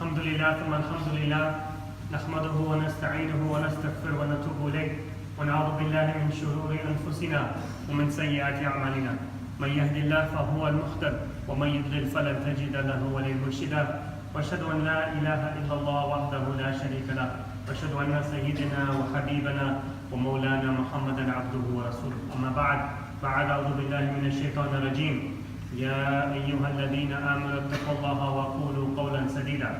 الحمد لله ثم الحمد لله نحمده ونستعينه ونستغفره ونتوب إليه ونعوذ بالله من شرور أنفسنا ومن سيئات أعمالنا من يهد الله فهو المهتد ومن يضلل فلن تجد له وليا مرشدا وأشهد أن لا إله إلا الله وحده لا شريك له وأشهد أن سيدنا وحبيبنا ومولانا محمدا عبده ورسوله أما بعد أعوذ بالله من الشيطان الرجيم يا أيها الذين آمنوا اتقوا الله وقولوا قولا سديدا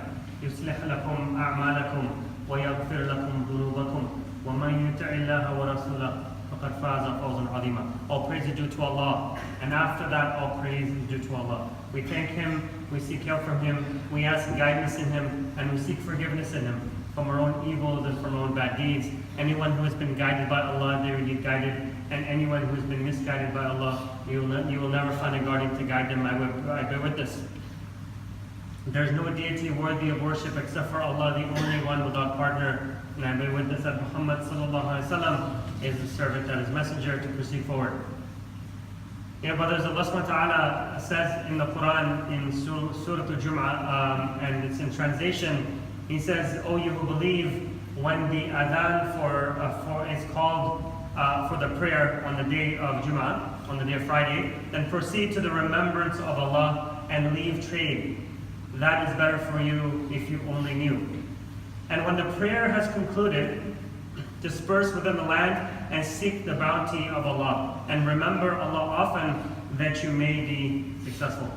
يصلح لكم أعمالكم ويغفر لكم ذنوبكم ومن يطع الله ورسوله فقد فاز فوزا عظيما. All praise is due to Allah, and after that all praise is due to Allah. We thank Him, we seek help from Him, we ask guidance in Him, and we seek forgiveness in Him from our own evils and from our own bad deeds. Anyone who has been guided by Allah, they will be guided, and anyone who has been misguided by Allah, you will never find a guardian to guide them. I bear witness. There is no deity worthy of worship except for Allah, the only one without partner. And I bear witness that Muhammad sallallahu alaihi wasallam is the servant and his messenger to proceed forward. Brothers, Allah subhanahu wa ta'ala says in the Quran, in Surah Al-Jum'ah, and it's in translation, He says, "O you who believe, when the adhan is called for the prayer on the day of Jum'ah, on the day of Friday, then proceed to the remembrance of Allah and leave trade. That is better for you if you only knew. And when the prayer has concluded, disperse within the land and seek the bounty of Allah, and remember Allah often that you may be successful."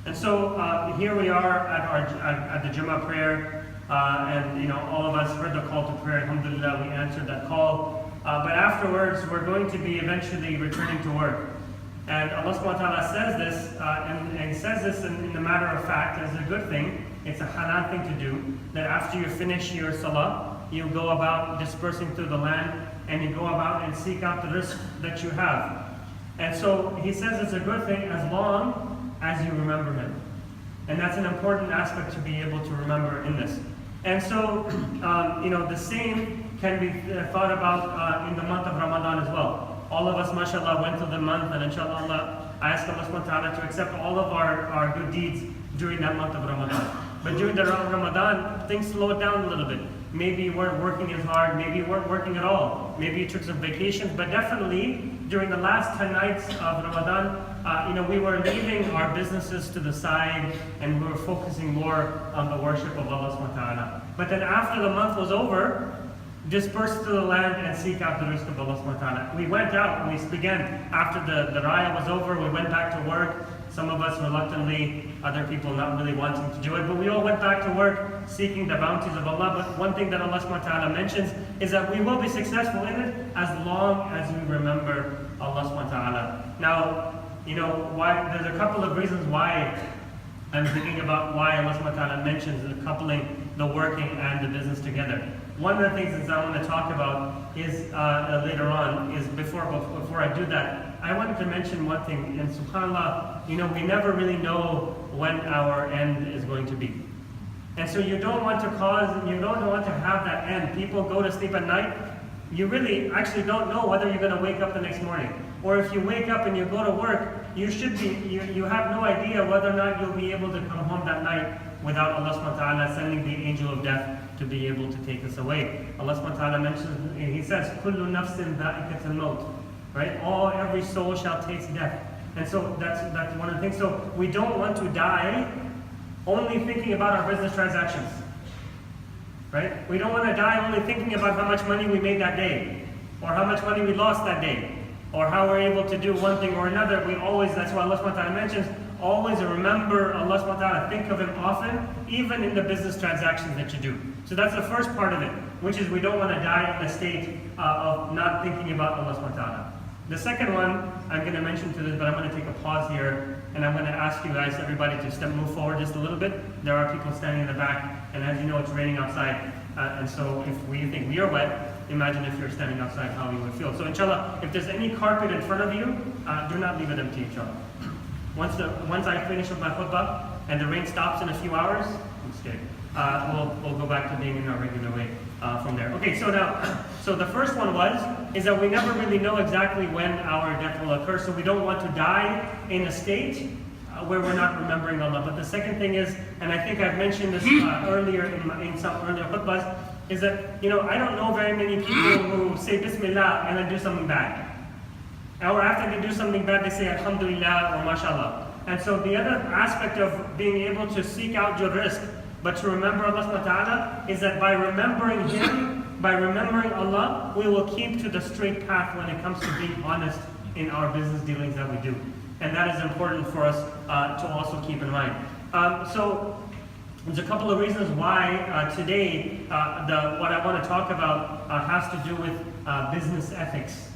And so here we are at the Jummah prayer, and all of us heard the call to prayer. Alhamdulillah, we answered that call. But afterwards, we're going to be eventually returning to work. And Allah subhanahu wa ta'ala says this, and He says this in the matter of fact, as a good thing. It's a halal thing to do, that after you finish your salah, you go about dispersing through the land, and you go about and seek out the rizq that you have. And so He says it's a good thing as long as you remember Him. And that's an important aspect to be able to remember in this. And so, the same can be thought about in the month of Ramadan as well. All of us, mashallah, went through the month, and inshallah, I ask Allah subhanahu wa ta'ala to accept all of our good deeds during that month of Ramadan. But during the Ramadan, things slowed down a little bit. Maybe you weren't working as hard, maybe you weren't working at all, maybe you took some vacations, but definitely during the last 10 nights of Ramadan, we were leaving our businesses to the side, and we were focusing more on the worship of Allah subhanahu wa ta'ala. But then after the month was over, disperse to the land and seek out the rizq of Allah subhanahu wa ta'ala. We went out, we began, after the raya was over, we went back to work. Some of us reluctantly, other people not really wanting to do it, but we all went back to work seeking the bounties of Allah. But one thing that Allah subhanahu wa ta'ala mentions is that we will be successful in it as long as we remember Allah subhanahu wa ta'ala. Now, why? There's a couple of reasons why I'm thinking about why Allah subhanahu wa ta'ala mentions the coupling the working and the business together. One of the things that I want to talk about is later on, is before I do that, I wanted to mention one thing. And subhanAllah, we never really know when our end is going to be. And so you don't want to have that end. People go to sleep at night, you really actually don't know whether you're going to wake up the next morning. Or if you wake up and you go to work, you have no idea whether or not you'll be able to come home that night without Allah subhanahu wa ta'ala sending the angel of death to be able to take us away. Allah subhanahu wa ta'ala mentions, He says, "Kullu nafsin dha'iqatul maut," right? Every soul shall taste death. And so that's one of the things. So we don't want to die only thinking about our business transactions, right? We don't want to die only thinking about how much money we made that day, or how much money we lost that day, or how we're able to do one thing or another. That's why Allah subhanahu wa ta'ala mentions, always remember Allah subhanahu wa ta'ala, think of Him often, even in the business transactions that you do. So that's the first part of it, which is we don't want to die in a state of not thinking about Allah subhanahu wa ta'ala. The second one, I'm going to mention to this, but I'm going to take a pause here, and I'm going to ask you guys, everybody, to move forward just a little bit. There are people standing in the back, and as you know, it's raining outside, and so if we think we are wet, imagine if you're standing outside, how you would feel. So inshallah, if there's any carpet in front of you, do not leave it empty, inshallah. Once I finish with my khutbah, and the rain stops in a few hours, I'm scared. We'll go back to being in our regular way from there. Okay, so the first one is that we never really know exactly when our death will occur, so we don't want to die in a state where we're not remembering Allah. But the second thing is, and I think I've mentioned this earlier in some earlier khutbas, is that, I don't know very many people who say Bismillah and then do something bad. Or after they do something bad, they say Alhamdulillah or MashaAllah. And so the other aspect of being able to seek out your rizq, but to remember Allah subhanahu wa ta'ala, is that by remembering Him, by remembering Allah, we will keep to the straight path when it comes to being honest in our business dealings that we do. And that is important for us to also keep in mind. So there's a couple of reasons why today what I want to talk about has to do with business ethics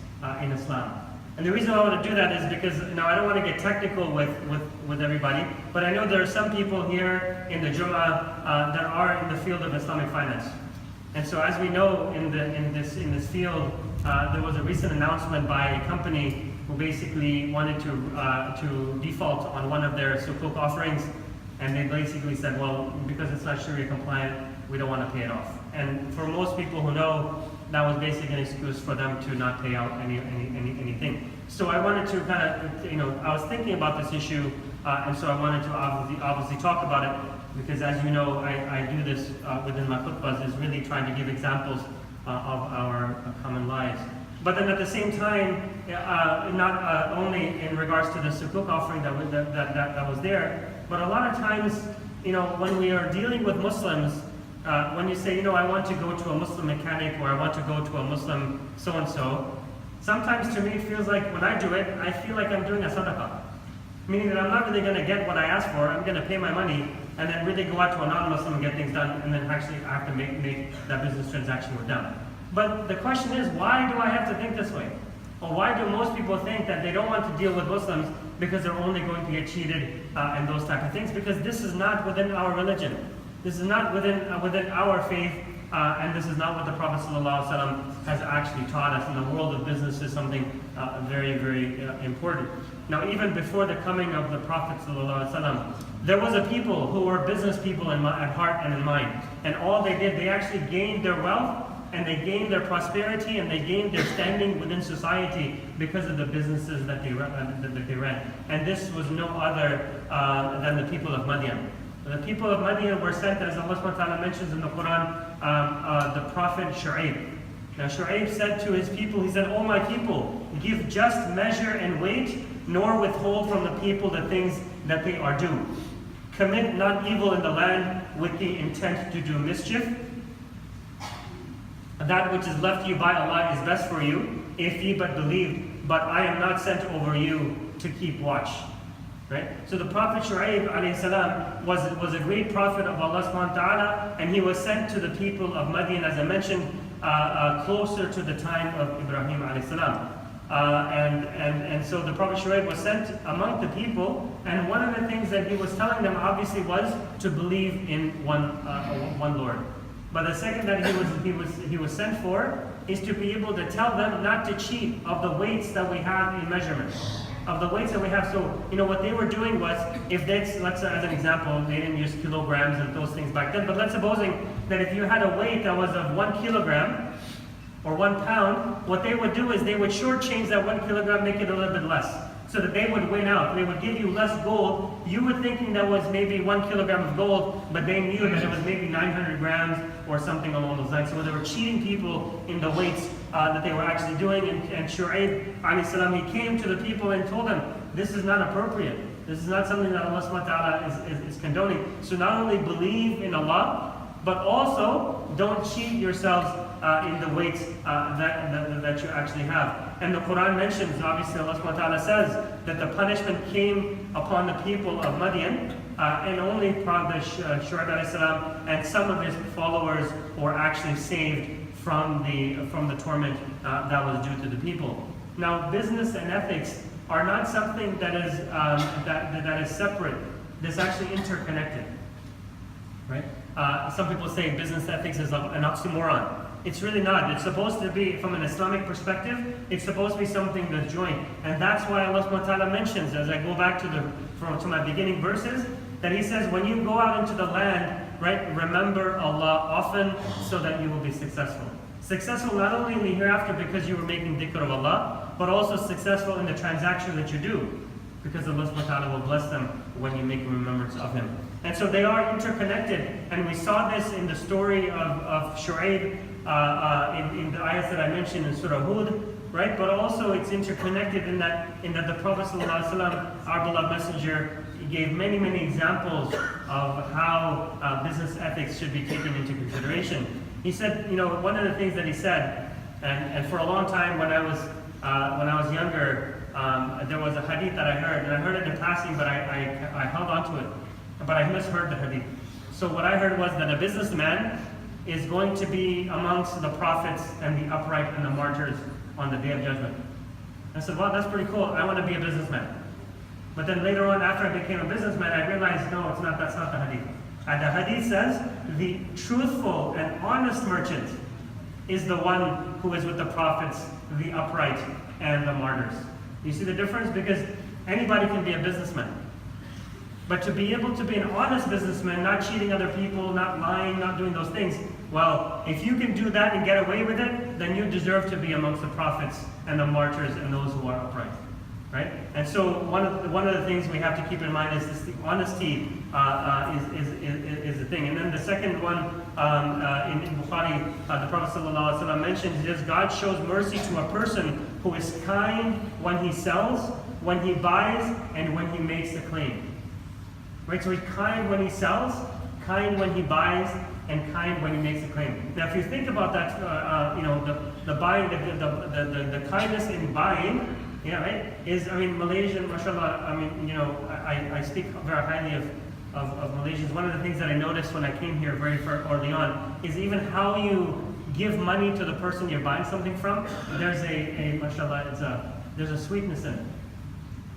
in Islam. And the reason I want to do that is because I don't want to get technical with everybody, but I know there are some people here in the Jummah that are in the field of Islamic finance. And so, as we know, in this field, there was a recent announcement by a company who basically wanted to default on one of their sukuk offerings, and they basically said, well, because it's not Sharia compliant, we don't want to pay it off. And for most people who know, that was basically an excuse for them to not pay out anything. So I wanted to kind of, I was thinking about this issue, and so I wanted to obviously talk about it, because as you know, I do this within my khutbahs, is really trying to give examples of our common lives. But then at the same time, not only in regards to the sukuk offering that was there, but a lot of times, when we are dealing with Muslims, when you say, I want to go to a Muslim mechanic, or I want to go to a Muslim so-and-so, sometimes to me it feels like when I do it, I feel like I'm doing a sadaqah. Meaning that I'm not really going to get what I asked for, I'm going to pay my money, and then really go out to a non-Muslim and get things done, and then actually I have to make that business transaction work done. But the question is, why do I have to think this way? Or why do most people think that they don't want to deal with Muslims because they're only going to get cheated and those type of things? Because this is not within our religion. This is not within our faith, and this is not what the Prophet ﷺ has actually taught us. And the world of business is something very, very important. Now, even before the coming of the Prophet ﷺ, there was a people who were business people at heart and in mind. And all they did, they actually gained their wealth, and they gained their prosperity, and they gained their standing within society because of the businesses that they ran. And this was no other than the people of Madian. The people of Madian were sent, as Allah subhanahu wa ta'ala mentions in the Quran, the Prophet Shu'ayb. Now Shu'ayb said to his people, he said, "O my people, give just measure and weight, nor withhold from the people the things that they are due. Commit not evil in the land with the intent to do mischief. That which is left you by Allah is best for you, if ye but believed, but I am not sent over you to keep watch." Right? So the Prophet Shu'ayb alayhi salam was a great prophet of Allah subhanahu wa ta'ala, and he was sent to the people of Madian, as I mentioned, closer to the time of Ibrahim alayhi salam. And so the Prophet Shu'ayb was sent among the people, and one of the things that he was telling them obviously was to believe in one Lord. But the second that he was sent for is to be able to tell them not to cheat of the weights that we have in measurement. Of the weights that we have. So, what they were doing was, if let's say as an example, they didn't use kilograms and those things back then, but let's supposing that if you had a weight that was of 1 kilogram or 1 pound, what they would do is they would shortchange that 1 kilogram, make it a little bit less, so that they would win out. They would give you less gold. You were thinking that was maybe 1 kilogram of gold, but they knew that it was maybe 900 grams or something along those lines. So they were cheating people in the weights that they were actually doing. And Shu'ayb alayhi salam, he came to the people and told them, this is not appropriate. This is not something that Allah subhanahu wa ta'ala is condoning. So not only believe in Allah, but also don't cheat yourselves in the weights that you actually have. And the Quran mentions, obviously Allah subhanahu wa ta'ala says that the punishment came upon the people of Madian, and only Prophet Shu'ayb alayhi salam and some of his followers were actually saved from the torment that was due to the people. Now, business and ethics are not something that is separate. It's actually interconnected, right? Some people say business ethics is an oxymoron. It's really not. It's supposed to be, from an Islamic perspective, it's supposed to be something that's joint. And that's why Allah subhanahu wa ta'ala mentions, as I go back to my beginning verses, that He says, when you go out into the land, right, remember Allah often so that you will be successful. Successful not only in the hereafter because you were making dhikr of Allah, but also successful in the transaction that you do. because Allah subhanahu wa ta'ala will bless them when you make remembrance of Him. And so they are interconnected, and we saw this in the story of Shu'ayb in the ayahs that I mentioned in Surah Hud, right? But also it's interconnected in that the Prophet ﷺ, our beloved messenger, gave many examples of how business ethics should be taken into consideration. He said, one of the things that he said, and for a long time when I was younger, there was a hadith that I heard, and I heard it in passing, but I held on to it, but I misheard the hadith. So what I heard was that a businessman is going to be amongst the prophets and the upright and the martyrs on the Day of Judgment. I said, wow, that's pretty cool. I want to be a businessman. But then later on, after I became a businessman, I realized, no, that's not the hadith. And the hadith says, the truthful and honest merchant is the one who is with the prophets, the upright, and the martyrs. You see the difference? Because anybody can be a businessman. But to be able to be an honest businessman, not cheating other people, not lying, not doing those things, well, if you can do that and get away with it, then you deserve to be amongst the prophets and the martyrs and those who are upright. Right? And so one of the things we have to keep in mind is this: the honesty is the thing. And then the second one in Bukhari, the Prophet ﷺ mentioned is God shows mercy to a person who is kind when he sells, when he buys, and when he makes a claim. Right? So he's kind when he sells, kind when he buys, and kind when he makes a claim. Now, if you think about that, the buying, the kindness in buying. Yeah, right? Malaysian, mashallah, I speak very highly of Malaysians. One of the things that I noticed when I came here very early on is even how you give money to the person you're buying something from, there's there's a sweetness in it.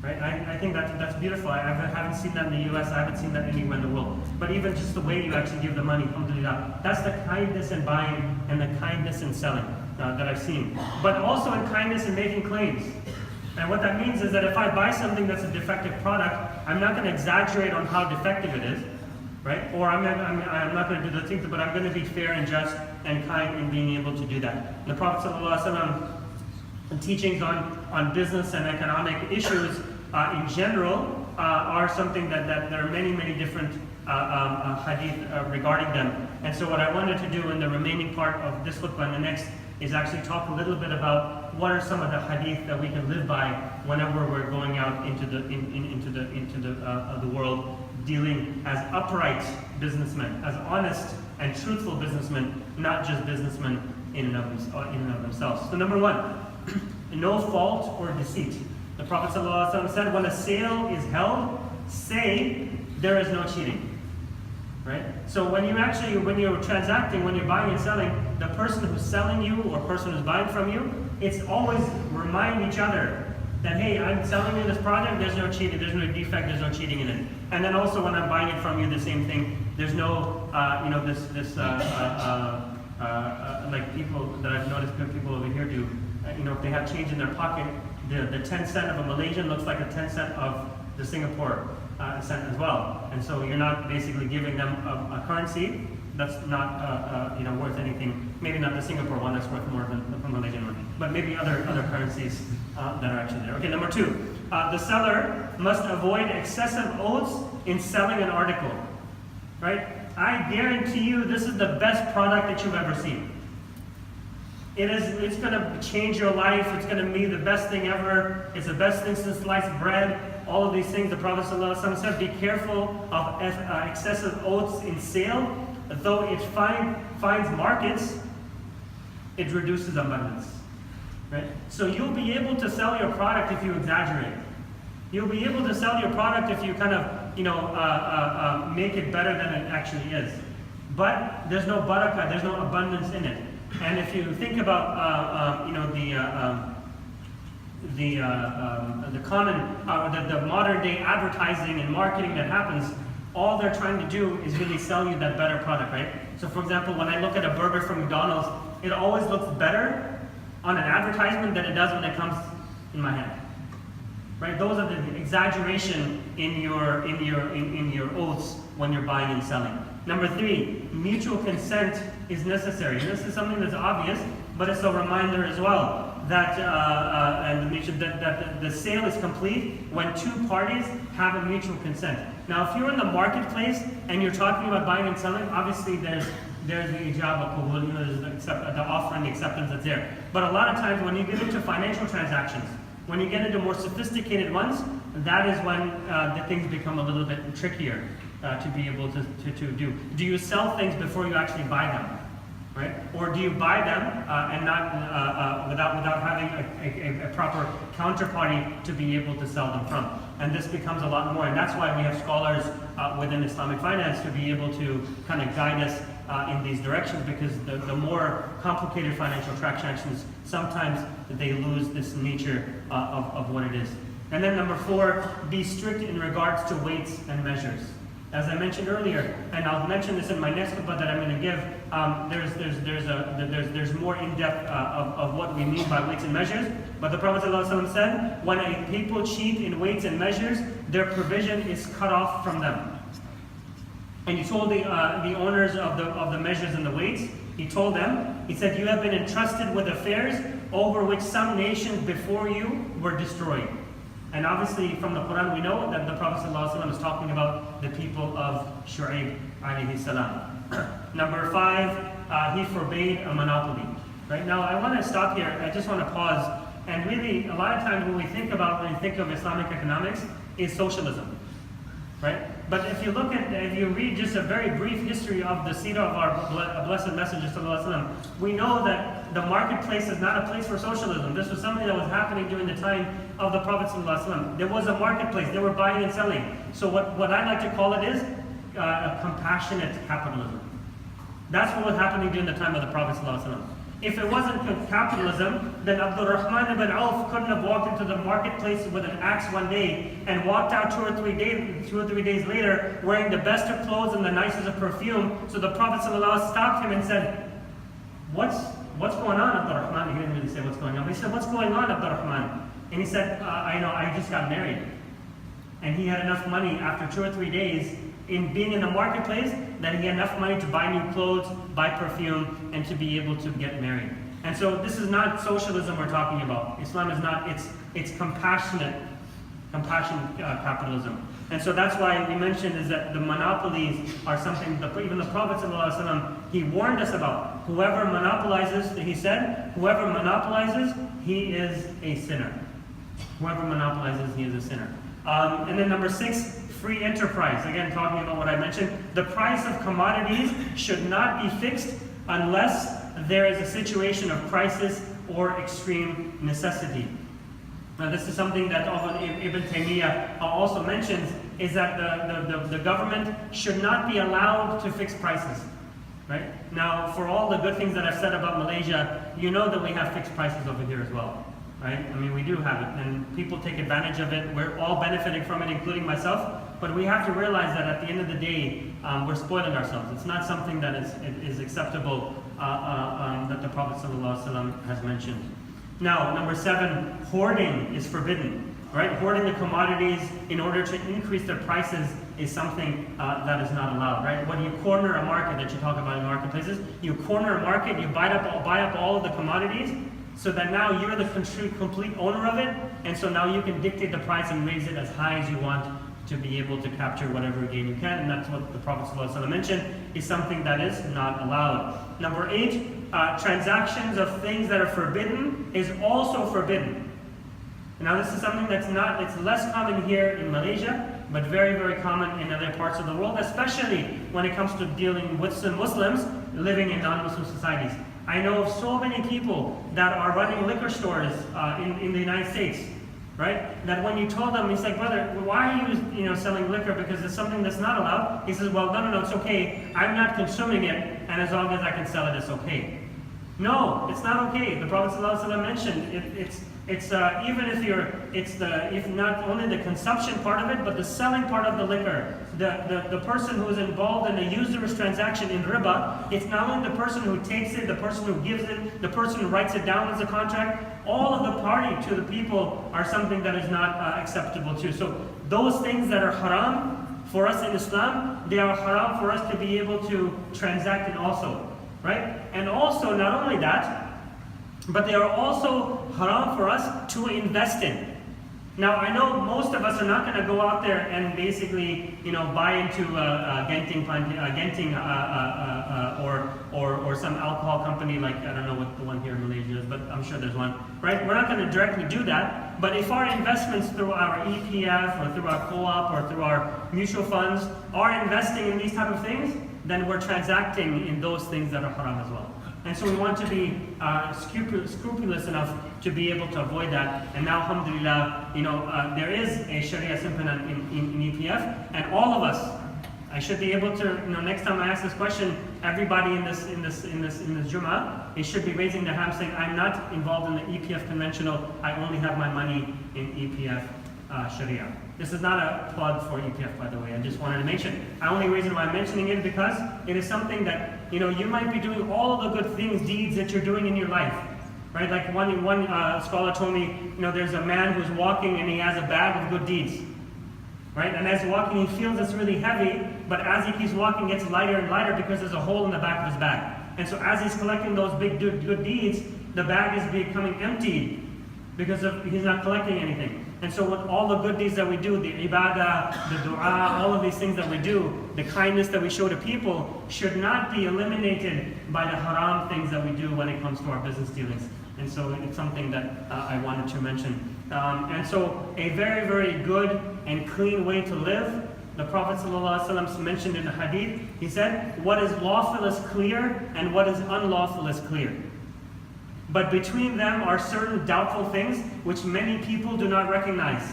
Right? I think that's beautiful. I haven't seen that in the US, I haven't seen that anywhere in the world. But even just the way you actually give the money, alhamdulillah, that's the kindness in buying and the kindness in selling that I've seen. But also in kindness in making claims. And what that means is that if I buy something that's a defective product, I'm not going to exaggerate on how defective it is, right? Or I'm not going to do the thing, but I'm going to be fair and just and kind in being able to do that. The Prophet ﷺ teachings on business and economic issues in general are something that there are many different hadith regarding them. And so what I wanted to do in the remaining part of this khutbah and the next is actually talk a little bit about what are some of the hadith that we can live by whenever we're going out into the world, dealing as upright businessmen, as honest and truthful businessmen, not just businessmen in and of themselves. So number one, no fault or deceit. The Prophet ﷺ said, when a sale is held, say there is no cheating. Right? So when you're transacting, when you're buying and selling, the person who's selling you or person who's buying from you, it's always remind each other that, hey, I'm selling you this product, there's no cheating, there's no defect, there's no cheating in it. And then also when I'm buying it from you, the same thing. There's no, like people that I've noticed people over here do, if they have change in their pocket, the 10 cent of a Malaysian looks like a 10 cent of the Singapore cent as well. And so you're not basically giving them a currency that's not worth anything. Maybe not the Singapore one that's worth more than the Malaysian one, but maybe other currencies that are actually there. Okay, number two, the seller must avoid excessive oaths in selling an article. Right? I guarantee you this is the best product that you've ever seen. It's going to change your life. It's going to be the best thing ever. It's the best thing since sliced bread. All of these things, the Prophet ﷺ said, be careful of excessive oaths in sale. Though it finds markets, it reduces abundance. Right? So you'll be able to sell your product if you exaggerate. You'll be able to sell your product if you kind of, make it better than it actually is. But there's no barakah, there's no abundance in it. And if you think about, the modern day advertising and marketing that happens, all they're trying to do is really sell you that better product, right? So for example, when I look at a burger from McDonald's, it always looks better on an advertisement than it does when it comes in my hand. Right? Those are the exaggeration in your oaths when you're buying and selling. Number three, mutual consent is necessary. And this is something that's obvious, but it's a reminder as well and mentioned that the sale is complete when two parties have a mutual consent. Now, if you're in the marketplace and you're talking about buying and selling, obviously there's the ijaba, qabul, there's the offer and the acceptance that's there. But a lot of times when you get into financial transactions, when you get into more sophisticated ones, that is when the things become a little bit trickier to be able to do. Do you sell things before you actually buy them? Right? Or do you buy them and not without having a proper counterparty to be able to sell them from? And this becomes a lot more, and that's why we have scholars within Islamic finance to be able to kind of guide us in these directions, because the more complicated financial transactions, sometimes they lose this nature of what it is. And then number 4, be strict in regards to weights and measures. As I mentioned earlier, and I'll mention this in my next khutbah that I'm going to give, there's more in depth of what we mean by weights and measures. But the Prophet ﷺ said, when a people cheat in weights and measures, their provision is cut off from them. And he told the owners of the measures and the weights, he told them, he said, you have been entrusted with affairs over which some nations before you were destroyed. And obviously from the Quran we know that the Prophet ﷺ is talking about the people of Shu'ayb alayhi salam. Number 5, he forbade a monopoly. Right now I want to stop here, I just want to pause, and really a lot of times when we think of Islamic economics is socialism. Right? But if you read just a very brief history of the seerah of our blessed Messenger ﷺ, we know that the marketplace is not a place for socialism. This was something that was happening during the time of the Prophet ﷺ. There was a marketplace, they were buying and selling. So what I like to call it is a compassionate capitalism. That's what was happening during the time of the Prophet ﷺ. If it wasn't capitalism, then Abdul Rahman ibn Auf couldn't have walked into the marketplace with an axe one day and walked out 2 or 3 days later wearing the best of clothes and the nicest of perfume. So the Prophet ﷺ stopped him and said, What's going on, Abdul Rahman? He didn't really say what's going on, but he said, what's going on, Abdul Rahman? And he said, I just got married. And he had enough money after 2 or 3 days in being in the marketplace that he had enough money to buy new clothes, buy perfume, and to be able to get married. And so this is not socialism we're talking about. Islam is not, it's compassion capitalism. And so that's why we mentioned is that the monopolies are something even the Prophet ﷺ, he warned us about. Whoever monopolizes, he said, whoever monopolizes, he is a sinner. Whoever monopolizes, he is a sinner. And then number 6, free enterprise. Again, talking about what I mentioned. The price of commodities should not be fixed unless there is a situation of crisis or extreme necessity. Now, this is something that Ibn Taymiyyah also mentions, is that the government should not be allowed to fix prices. Right? Now, for all the good things that I've said about Malaysia, you know that we have fixed prices over here as well. Right? I mean, we do have it, and people take advantage of it. We're all benefiting from it, including myself. But we have to realize that at the end of the day, we're spoiling ourselves. It's not something that is acceptable that the Prophet ﷺ has mentioned. Now, number 7, hoarding is forbidden. Right? Hoarding the commodities in order to increase their prices is something that is not allowed. Right? When you corner a market that you talk about in marketplaces, you corner a market, you buy up all of the commodities, so that now you're the complete owner of it, and so now you can dictate the price and raise it as high as you want to be able to capture whatever gain you can, and that's what the Prophet ﷺ mentioned is something that is not allowed. Number 8, transactions of things that are forbidden is also forbidden. Now this is something it's less common here in Malaysia, but very, very common in other parts of the world, especially when it comes to dealing with some Muslims living in non-Muslim societies. I know of so many people that are running liquor stores in the United States, right? That when you told them, he's like, brother, why are you selling liquor? Because it's something that's not allowed. He says, well, no, it's okay. I'm not consuming it, and as long as I can sell it, it's okay. No, it's not okay. The Prophet ﷺ mentioned if not only the consumption part of it, but the selling part of the liquor. The person who is involved in a usurious transaction in riba, it's not only the person who takes it, the person who gives it, the person who writes it down as a contract. All of the party to the people are something that is not acceptable too. So those things that are haram for us in Islam, they are haram for us to be able to transact in also. Right? And also, not only that, but they are also haram for us to invest in. Now, I know most of us are not going to go out there and basically, buy into Genting or some alcohol company like, I don't know what the one here in Malaysia is, but I'm sure there's one, right? We're not going to directly do that, but if our investments through our EPF or through our co-op or through our mutual funds are investing in these type of things, then we're transacting in those things that are haram as well. And so we want to be scrupulous enough to be able to avoid that. And now, alhamdulillah, there is a Sharia implement in EPF, and all of us, I should be able to, next time I ask this question, everybody in this Jummah, they should be raising their hand saying, I'm not involved in the EPF conventional, I only have my money in EPF Sharia. This is not a plug for EPF, by the way. I just wanted to mention. The only reason why I'm mentioning it is because it is something that, you might be doing all the good things, deeds that you're doing in your life. Right? Like one scholar told me, there's a man who's walking and he has a bag of good deeds. Right? And as he's walking, he feels it's really heavy, but as he keeps walking, it gets lighter and lighter because there's a hole in the back of his bag. And so as he's collecting those big good deeds, the bag is becoming empty because he's not collecting anything. And so with all the good deeds that we do, the ibadah, the dua, all of these things that we do, the kindness that we show to people should not be eliminated by the haram things that we do when it comes to our business dealings. And so it's something that I wanted to mention. And so a very, very good and clean way to live, the Prophet ﷺ mentioned in the hadith, he said, what is lawful is clear and what is unlawful is clear. But between them are certain doubtful things which many people do not recognize.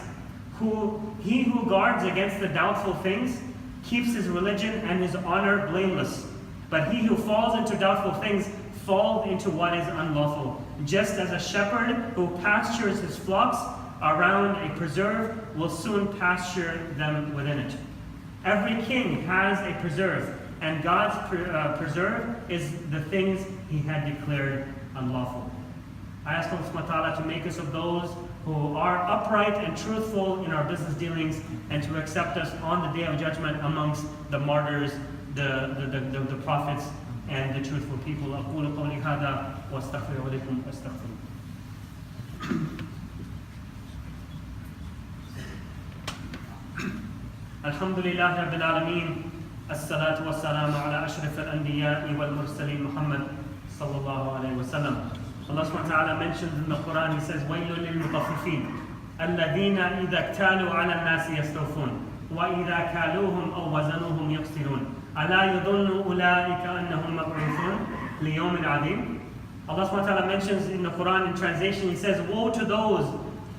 He who guards against the doubtful things keeps his religion and his honor blameless. But he who falls into doubtful things falls into what is unlawful. Just as a shepherd who pastures his flocks around a preserve will soon pasture them within it. Every king has a preserve, and God's preserve is the things he had declared unlawful. I ask Allah subhanahu wa ta'ala to make us of those who are upright and truthful in our business dealings, and to accept us on the day of judgment amongst the martyrs, the prophets, and the truthful people. أقول قولي هذا وأستغفر لكم واستغفر. الحمد لله رب العالمين الصلاة والسلام على أشرف الأنبياء والمرسلين محمد صلى الله عليه وسلم. Allah subhanahu wa ta'ala mentions in the Quran, he says, وَيْلٌ لِلْمُطَفِّفِينَ الَّذِينَ إِذَا اكْتَالُوا عَلَى النَّاسِ يَسْتَوْفُونَ وَإِذَا كَالُوهُمْ أَوْ وَزَنُوهُمْ يُخْسِرُونَ أَلَا يَظُنُّ أُولَٰئِكَ أَنَّهُمْ مَبْعُوثُونَ لِيَوْمٍ عَظِيمٍ. Allah subhanahu wa ta'ala mentions in the Quran, in translation, he says, woe to those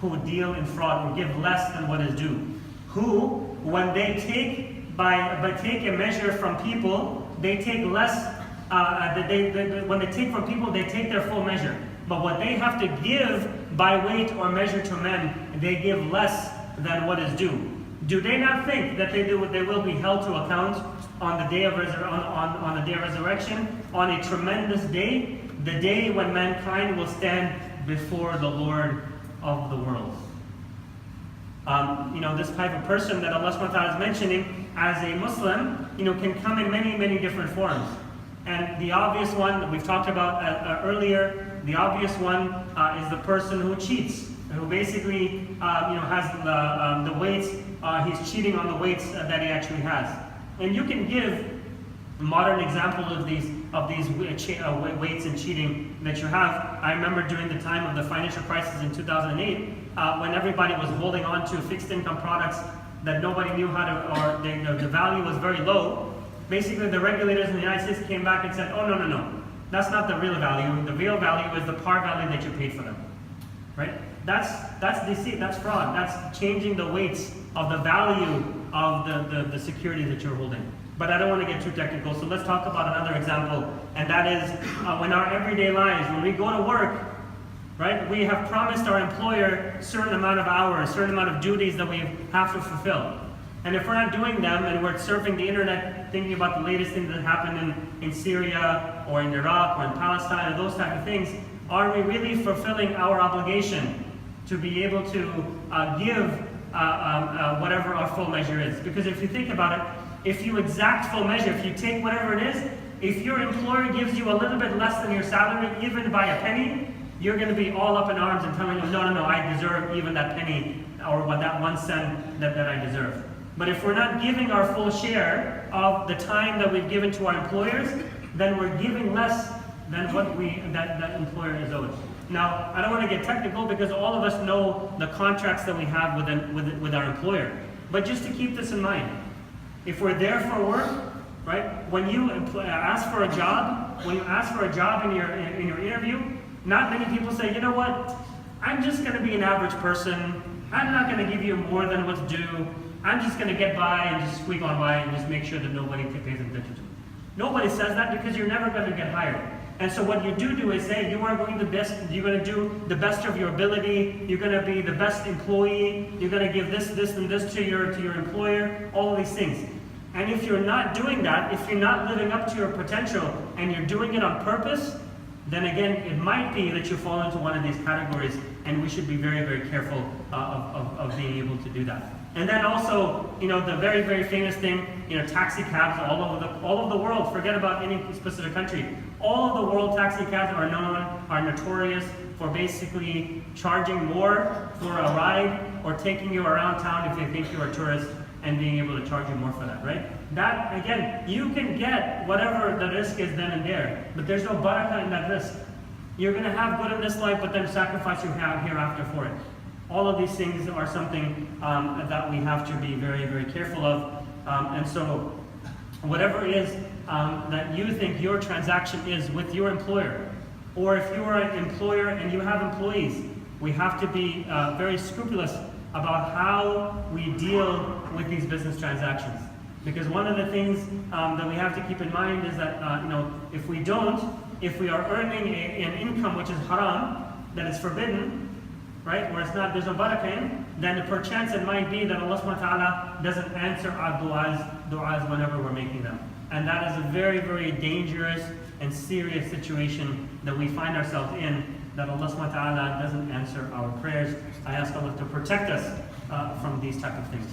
who deal in fraud and give less than what is due, who, when they take a measure from people, they take less. When they take from people, they take their full measure. But what they have to give by weight or measure to men, they give less than what is due. Do they not think that they will be held to account on the day of resurrection, on a tremendous day, the day when mankind will stand before the Lord of the world? This type of person that Allah subhanahu wa ta'ala is mentioning as a Muslim, can come in many, many different forms. And the obvious one that we've talked about earlier, the obvious one is the person who cheats, who basically has the weights. He's cheating on the weights that he actually has. And you can give modern examples of these weights and cheating that you have. I remember during the time of the financial crisis in 2008, when everybody was holding on to fixed income products that nobody knew how to, or the value was very low. Basically, the regulators in the United States came back and said, oh, no. That's not the real value. The real value is the par value that you paid for them. Right? That's deceit, that's fraud. That's changing the weights of the value of the security that you're holding. But I don't want to get too technical, so let's talk about another example. And that is when our everyday lives, when we go to work, right, we have promised our employer a certain amount of hours, a certain amount of duties that we have to fulfill. And if we're not doing them and we're surfing the internet, thinking about the latest things that happened in Syria or in Iraq or in Palestine or those type of things, are we really fulfilling our obligation to be able to give whatever our full measure is? Because if you think about it, if you exact full measure, if you take whatever it is, if your employer gives you a little bit less than your salary, even by a penny, you're going to be all up in arms and telling them, no, I deserve even that penny or what that 1 cent that I deserve. But if we're not giving our full share of the time that we've given to our employers, then we're giving less than what that employer is owed. Now, I don't want to get technical because all of us know the contracts that we have with our employer. But just to keep this in mind, if we're there for work, right? When you ask for a job, in your interview, not many people say, you know what? I'm just going to be an average person. I'm not going to give you more than what's due. I'm just going to get by and just squeak on by and just make sure that nobody pays attention to me. Nobody says that because you're never going to get hired. And so what you do is say you are going to do the best of your ability. You're going to be the best employee. You're going to give this, and this to your employer. All of these things. And if you're not doing that, if you're not living up to your potential, and you're doing it on purpose, then again, it might be that you fall into one of these categories, and we should be very, very careful of being able to do that. And then also, the very, very famous thing, taxi cabs all over the world. Forget about any specific country. All of the world taxi cabs are notorious for basically charging more for a ride or taking you around town if they think you're a tourist and being able to charge you more for that, right? That, again, you can get whatever the risk is then and there, but there's no barakah in that risk. You're going to have good in this life, but then sacrifice you have hereafter for it. All of these things are something that we have to be very, very careful of. And so, whatever it is that you think your transaction is with your employer, or if you are an employer and you have employees, we have to be very scrupulous about how we deal with these business transactions. Because one of the things that we have to keep in mind is that if we are earning an income which is haram, that is forbidden, right, where there's no barakah in, then perchance it might be that Allah subhanahu wa ta'ala doesn't answer our du'as whenever we're making them. And that is a very, very dangerous and serious situation that we find ourselves in, that Allah subhanahu wa ta'ala doesn't answer our prayers. I ask Allah to protect us from these type of things.